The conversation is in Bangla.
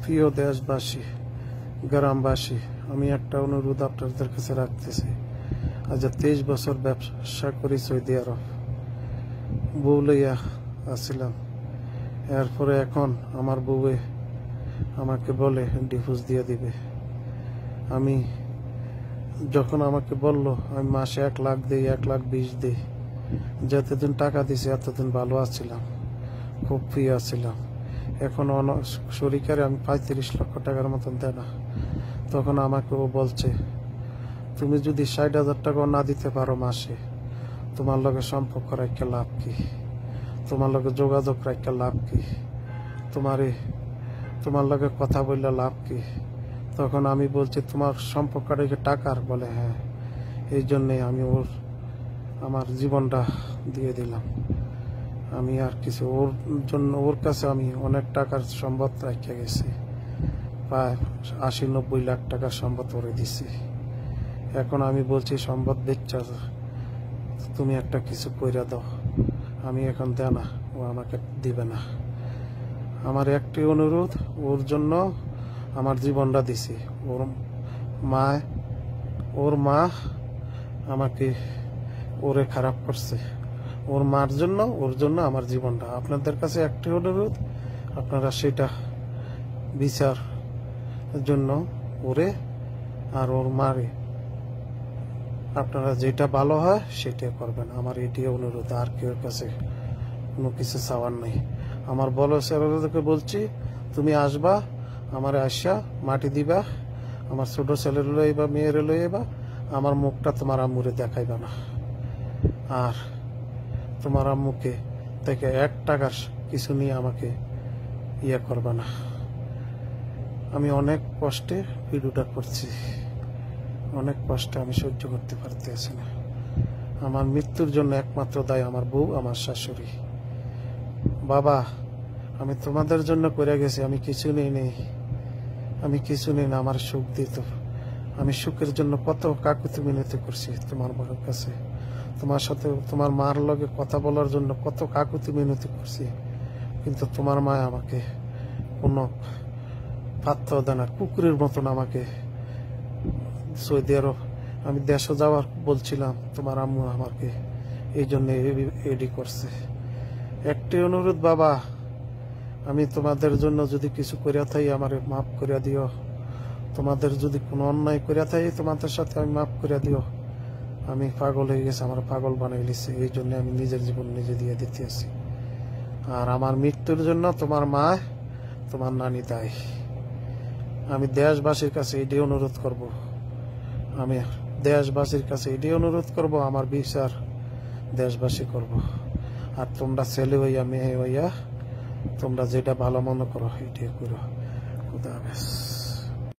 প্রিয় দেশবাসী, গ্রামবাসী, আমি একটা অনুরোধ আপনাদের কাছে রাখতেছি। আজ 23 বছর ব্যবসা করি সৌদি আরব, বউ লইয়া আসছিলাম। এরপরে এখন আমার বউয়ে আমাকে বলে ডিভোর্স দিয়ে দিবে। আমি যখন আমাকে বলল আমি মাসে 1 লাখ দিই, 1,20,000 দিই। যতদিন টাকা দিছি এতদিন ভালো আছিলাম, খুব ফ্রি আছিলাম। এখন শরীরে আমি 35 লক্ষ টাকার মতন দেয় না। তখন আমাকে ও বলছে, তুমি যদি 60,000 টাকাও না দিতে পারো মাসে, তোমার লগে সম্পর্ক রাখা লাভ কি? তোমার লগে যোগাযোগ রাখা লাভ কি? তোমার লগে কথা বললে লাভ কি? তখন আমি বলছি, তোমার সম্পর্ক রেখে টাকার? বলে হ্যাঁ। এই জন্যে আমি আমার জীবনটা দিয়ে দিলাম। আমি আর কিছু ওর জন্য, ওর কাছে আমি অনেক টাকার সম্পদ রেখে গেছি, প্রায় 80-90 লাখ টাকার সম্পদ করে দিছি। এখন আমি বলছি সম্পদ বেচা তুমি একটা কিছু কইরা দাও। আমি এখন দেয় না, ও আমাকে দিবে না। আমার একটি অনুরোধ, ওর জন্য আমার জীবনটা দিছি। ওর মা আমাকে ওরে খারাপ করছে, ওর মার জন্য, ওর জন্য আমার জীবনটা। আপনাদের কাছে একটি অনুরোধ, আপনারা সেটা বিচার জন্য ওরে আর ওর মারে আপনারা যেটা ভালো হয় সেটা করবেন। আমার এটি অনুরোধ, আর কেউ কাছে কোনো কিছু চাওয়ার নেই। আমার বড় ছেলেদেরকে বলছি, তুমি আসবা, আমার আসা মাটি দিবা, আমার ছোট ছেলের লইবা, মেয়ের লইবা, আমার মুখটা তোমার আম্মুরে দেখাইবা না। আর তোমার আম্মুকে থেকে 1 টাকার কিছু নিয়ে আমাকে ইয়ে করবা না। আমি অনেক কষ্টে ভিডিওটা করছি, অনেক কষ্টে আমি সহ্য করতে পারতেছি না। আমার মৃত্যুর জন্য একমাত্র দায়ী আমার বউ, আমার শাশুড়ি। বাবা, আমি তোমাদের জন্য করে গেছি, আমি কিছু নেই, আমি কিছু নেই না। আমার সুখ দিত, আমি সুখের জন্য কত কাকুতি মিনতি করছি তোমার বউয়ের কাছে, তোমার সাথে তোমার মার লগে কথা বলার জন্য কত কাকুতি মিনতি করছি, কিন্তু তোমার মা আমাকে কোনো পাত্র দেয় না। কুকুরের মতন আমাকে সৌদি আরব আমি দেশে যাওয়ার বলছিলাম, তোমার আম্মু আমাকে এই জন্য এডি করছে। একটি অনুরোধ বাবা, আমি তোমাদের জন্য যদি কিছু করিয়া থাকি আমার মাফ করিয়া দিও। তোমাদের যদি কোনো অন্যায় করিয়া থাকি তোমাদের সাথে আমি মাফ করিয়া দিও। আমি পাগল হয়ে গেছি, আমার পাগল বানাই লিছে, এই জন্য আমি নিজের জীবন নিজে দিয়ে দিতে আছি। আর আমার মৃত্যুর জন্য তোমার মা, তোমার নানি দায়ী। আমি দেশবাসীর কাছে এটাই অনুরোধ করব, আমি দেশবাসীর কাছে এটাই অনুরোধ করব, আমার বিচার দেশবাসী করব। আর তোমরা ছেলে হইয়া মেয়ে হইয়া তোমরা যেটা ভালো মনে করো এটাই করো। খুদা হাফেজ।